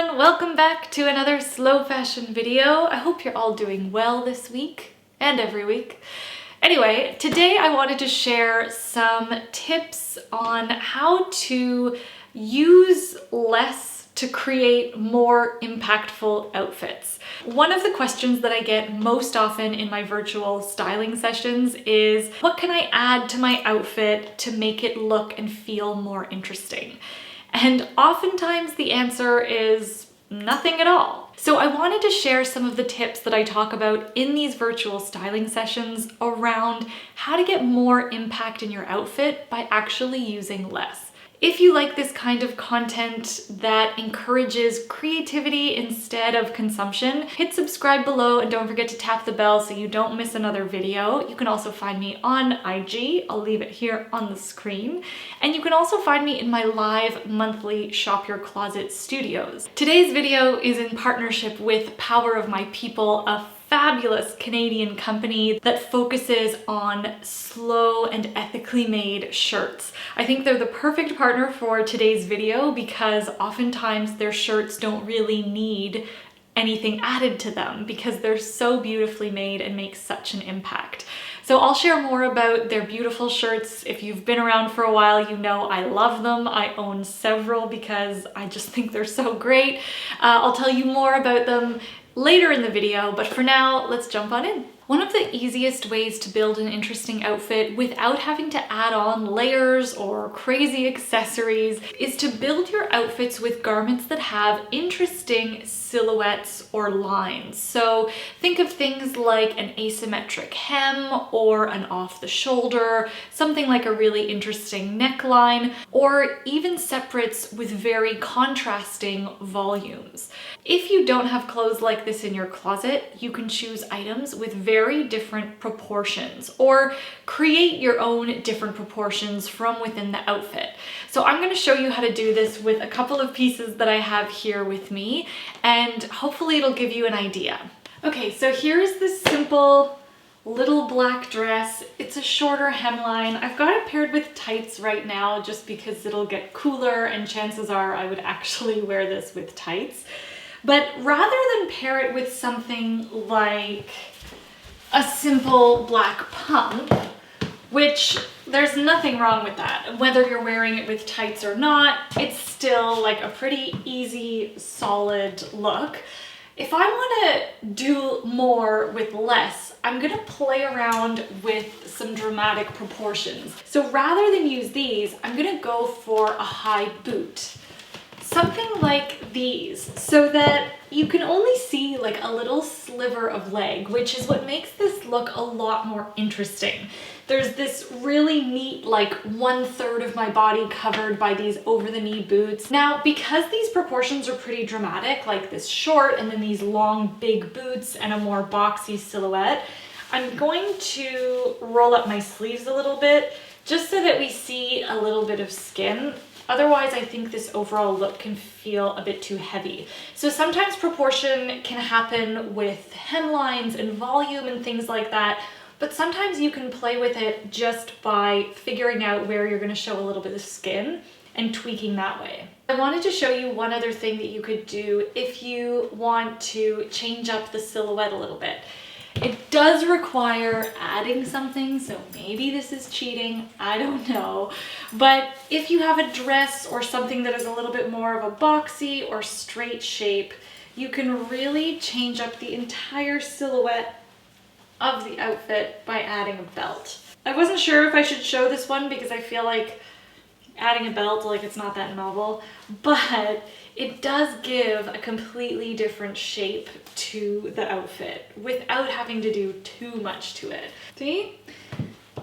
everyone, welcome back to another slow fashion video. I hope you're all doing well this week and every week. Anyway, today I wanted to share some tips on how to use less to create more impactful outfits. One of the questions that I get most often in my virtual styling sessions is, what can I add to my outfit to make it look and feel more interesting? And oftentimes the answer is nothing at all. So I wanted to share some of the tips that I talk about in these virtual styling sessions around how to get more impact in your outfit by actually using less. If you like this kind of content that encourages creativity instead of consumption, hit subscribe below and don't forget to tap the bell so you don't miss another video. You can also find me on IG, I'll leave it here on the screen. And you can also find me in my live monthly Shop Your Closet studios. Today's video is in partnership with Power of My People, a fabulous Canadian company that focuses on slow and ethically made shirts. I think they're the perfect partner for today's video because oftentimes their shirts don't really need anything added to them because they're so beautifully made and make such an impact. So I'll share more about their beautiful shirts. If you've been around for a while, you know I love them. I own several because I just think they're so great. I'll tell you more about them later in the video, but for now, let's jump on in. One of the easiest ways to build an interesting outfit without having to add on layers or crazy accessories is to build your outfits with garments that have interesting silhouettes or lines. So think of things like an asymmetric hem or an off the shoulder, something like a really interesting neckline, or even separates with very contrasting volumes. If you don't have clothes like this in your closet, you can choose items with very different proportions or create your own different proportions from within the outfit. So I'm going to show you how to do this with a couple of pieces that I have here with me, and hopefully it'll give you an idea. Okay, so here's this simple little black dress. It's a shorter hemline. I've got it paired with tights right now just because it'll get cooler and chances are I would actually wear this with tights. But rather than pair it with something like a simple black pump, which there's nothing wrong with that. Whether you're wearing it with tights or not, it's still like a pretty easy, solid look. If I want to do more with less, I'm going to play around with some dramatic proportions. So rather than use these, I'm going to go for a high boot. Something like these, so that you can only see like a little sliver of leg, which is what makes this look a lot more interesting. There's this really neat, like 1/3 of my body covered by these over-the-knee boots. Now, because these proportions are pretty dramatic, like this short and then these long, big boots and a more boxy silhouette, I'm going to roll up my sleeves a little bit just so that we see a little bit of skin. Otherwise, I think this overall look can feel a bit too heavy. So sometimes proportion can happen with hemlines and volume and things like that, but sometimes you can play with it just by figuring out where you're going to show a little bit of skin and tweaking that way. I wanted to show you one other thing that you could do if you want to change up the silhouette a little bit. It does require adding something, so maybe this is cheating, I don't know. But if you have a dress or something that is a little bit more of a boxy or straight shape, you can really change up the entire silhouette of the outfit by adding a belt. I wasn't sure if I should show this one because I feel like adding a belt, like it's not that novel, but it does give a completely different shape to the outfit without having to do too much to it. See?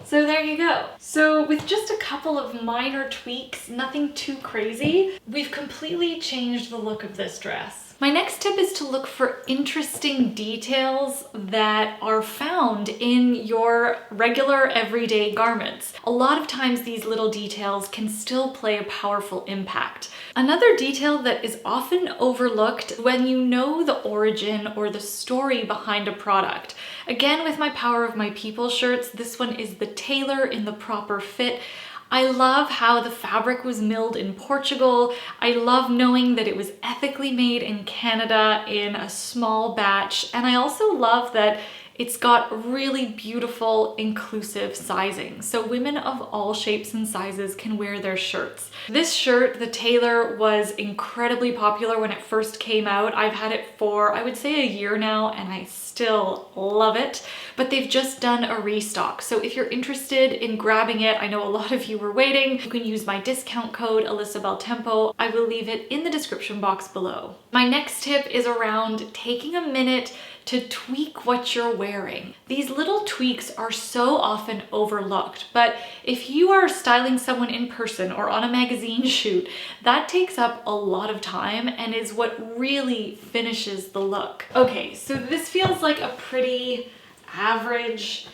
So there you go. So with just a couple of minor tweaks, nothing too crazy, we've completely changed the look of this dress. My next tip is to look for interesting details that are found in your regular everyday garments. A lot of times these little details can still play a powerful impact. Another detail that is often overlooked when you know the origin or the story behind a product. Again, with my Power of My People shirts, this one is the tailor in the proper fit. I love how the fabric was milled in Portugal. I love knowing that it was ethically made in Canada in a small batch. And I also love that it's got really beautiful, inclusive sizing. So women of all shapes and sizes can wear their shirts. This shirt, the tailor, was incredibly popular when it first came out. I've had it for, I would say, a year now, and I still love it. But they've just done a restock. So if you're interested in grabbing it, I know a lot of you were waiting, you can use my discount code, Alyssa Beltempo. I will leave it in the description box below. My next tip is around taking a minute to tweak what you're wearing. These little tweaks are so often overlooked, but if you are styling someone in person or on a magazine shoot, that takes up a lot of time and is what really finishes the look. Okay, so this feels like a pretty average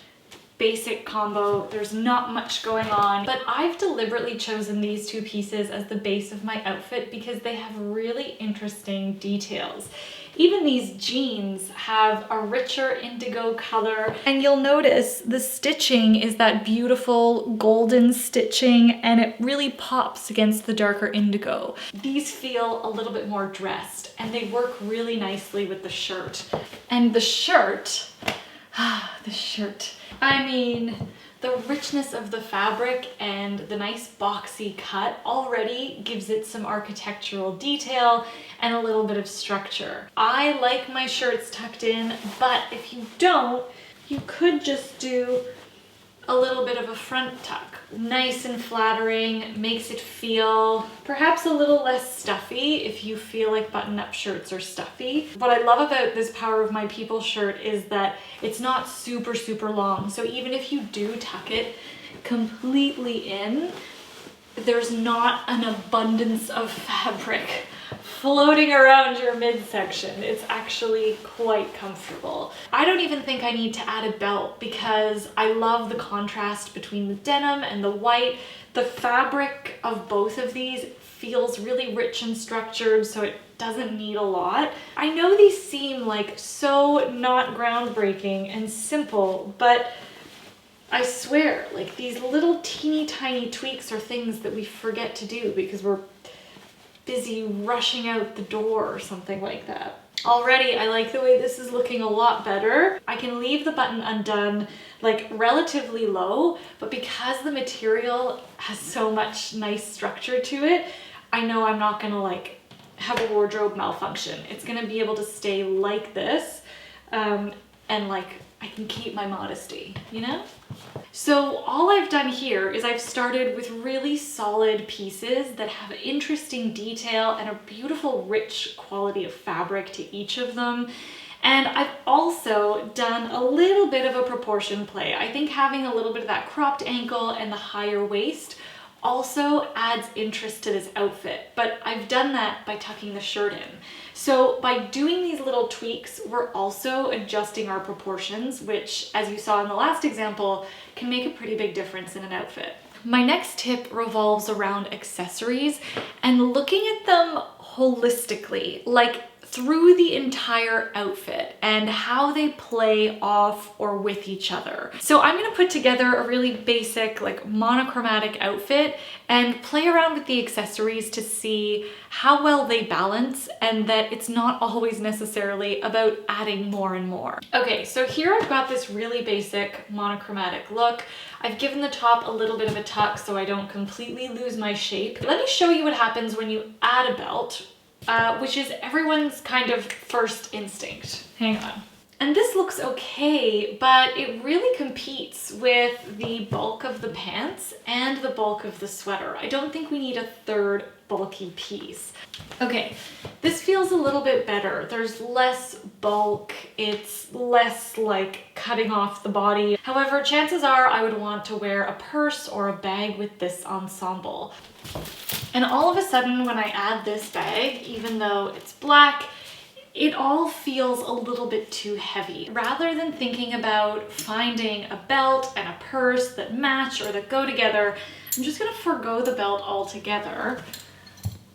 basic combo. There's not much going on, but I've deliberately chosen these two pieces as the base of my outfit because they have really interesting details. Even these jeans have a richer indigo color, and you'll notice the stitching is that beautiful golden stitching, and it really pops against the darker indigo. These feel a little bit more dressed, and they work really nicely with the shirt. And the shirt, the shirt. I mean, the richness of the fabric and the nice boxy cut already gives it some architectural detail and a little bit of structure. I like my shirts tucked in, but if you don't, you could just do a little bit of a front tuck. Nice and flattering, makes it feel perhaps a little less stuffy if you feel like button-up shirts are stuffy. What I love about this Power of My People shirt is that it's not super, super long. So even if you do tuck it completely in, there's not an abundance of fabric floating around your midsection. It's actually quite comfortable. I don't even think I need to add a belt because I love the contrast between the denim and the white. The fabric of both of these feels really rich and structured, so it doesn't need a lot. I know these seem like so not groundbreaking and simple, but I swear, like, these little teeny tiny tweaks are things that we forget to do because we're busy rushing out the door or something like that. Already, I like the way this is looking a lot better. I can leave the button undone, like relatively low, but because the material has so much nice structure to it, I know I'm not gonna like have a wardrobe malfunction. It's gonna be able to stay like this, and like I can keep my modesty, you know? So all I've done here is I've started with really solid pieces that have interesting detail and a beautiful rich quality of fabric to each of them. And I've also done a little bit of a proportion play. I think having a little bit of that cropped ankle and the higher waist also adds interest to this outfit, but I've done that by tucking the shirt in. So by doing these little tweaks, we're also adjusting our proportions, which, as you saw in the last example, can make a pretty big difference in an outfit. My next tip revolves around accessories and looking at them holistically, like through the entire outfit and how they play off or with each other. So I'm gonna put together a really basic, like monochromatic outfit and play around with the accessories to see how well they balance and that it's not always necessarily about adding more and more. Okay, so here I've got this really basic monochromatic look. I've given the top a little bit of a tuck so I don't completely lose my shape. Let me show you what happens when you add a belt, which is everyone's kind of first instinct. Hang on. And this looks okay, but it really competes with the bulk of the pants and the bulk of the sweater. I don't think we need a third bulky piece. Okay, this feels a little bit better. There's less bulk, it's less like cutting off the body. However, chances are I would want to wear a purse or a bag with this ensemble. And all of a sudden when I add this bag, even though it's black, it all feels a little bit too heavy. Rather than thinking about finding a belt and a purse that match or that go together, I'm just gonna forgo the belt altogether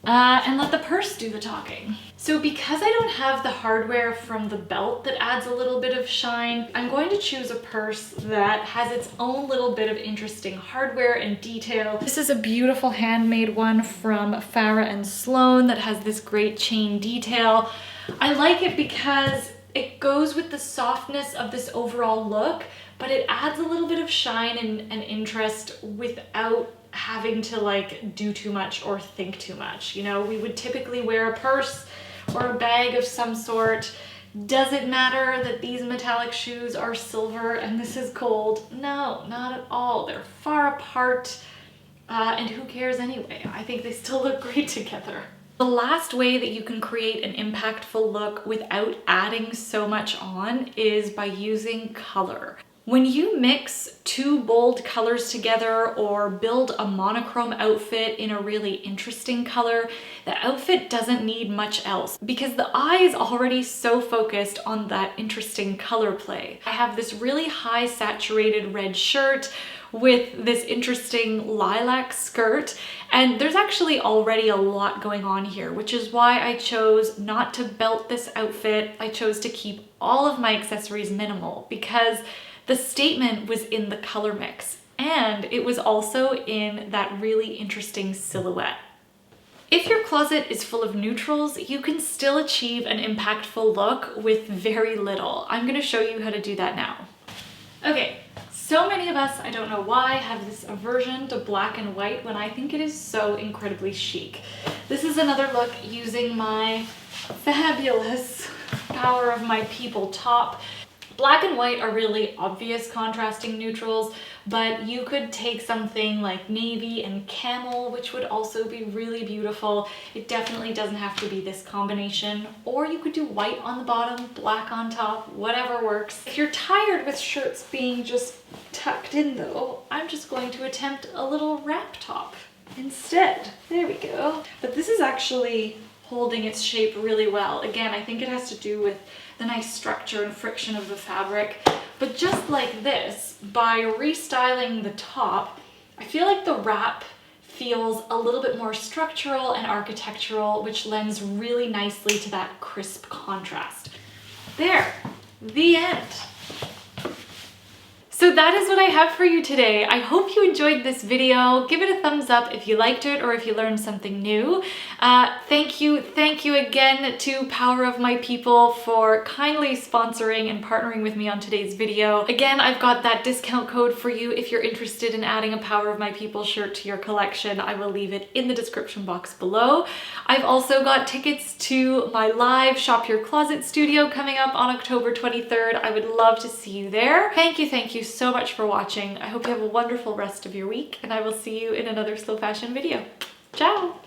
and let the purse do the talking. So because I don't have the hardware from the belt that adds a little bit of shine, I'm going to choose a purse that has its own little bit of interesting hardware and detail. This is a beautiful handmade one from Farrah and Sloan that has this great chain detail. I like it because it goes with the softness of this overall look, but it adds a little bit of shine and interest without having to like do too much or think too much. You know, we would typically wear a purse or a bag of some sort. Does it matter that these metallic shoes are silver and this is gold? No, not at all. They're far apart, and who cares anyway? I think they still look great together. The last way that you can create an impactful look without adding so much on is by using color. When you mix two bold colors together or build a monochrome outfit in a really interesting color, the outfit doesn't need much else because the eye is already so focused on that interesting color play. I have this really high saturated red shirt with this interesting lilac skirt, and there's actually already a lot going on here, which is why I chose not to belt this outfit. I chose to keep all of my accessories minimal because the statement was in the color mix, and it was also in that really interesting silhouette. If your closet is full of neutrals, you can still achieve an impactful look with very little. I'm gonna show you how to do that now. Okay, so many of us, I don't know why, have this aversion to black and white when I think it is so incredibly chic. This is another look using my fabulous Power of My People top. Black and white are really obvious contrasting neutrals, but you could take something like navy and camel, which would also be really beautiful. It definitely doesn't have to be this combination, or you could do white on the bottom, black on top, whatever works. If you're tired with shirts being just tucked in though, I'm just going to attempt a little wrap top instead. There we go. But this is actually holding its shape really well. Again, I think it has to do with the nice structure and friction of the fabric. But just like this, by restyling the top, I feel like the wrap feels a little bit more structural and architectural, which lends really nicely to that crisp contrast. There, the end. So that is what I have for you today. I hope you enjoyed this video. Give it a thumbs up if you liked it or if you learned something new. Thank you again to Power of My People for kindly sponsoring and partnering with me on today's video. Again, I've got that discount code for you if you're interested in adding a Power of My People shirt to your collection. I will leave it in the description box below. I've also got tickets to my live Shop Your Closet studio coming up on October 23rd. I would love to see you there. Thank you so much for watching. I hope you have a wonderful rest of your week, and I will see you in another slow fashion video. Ciao!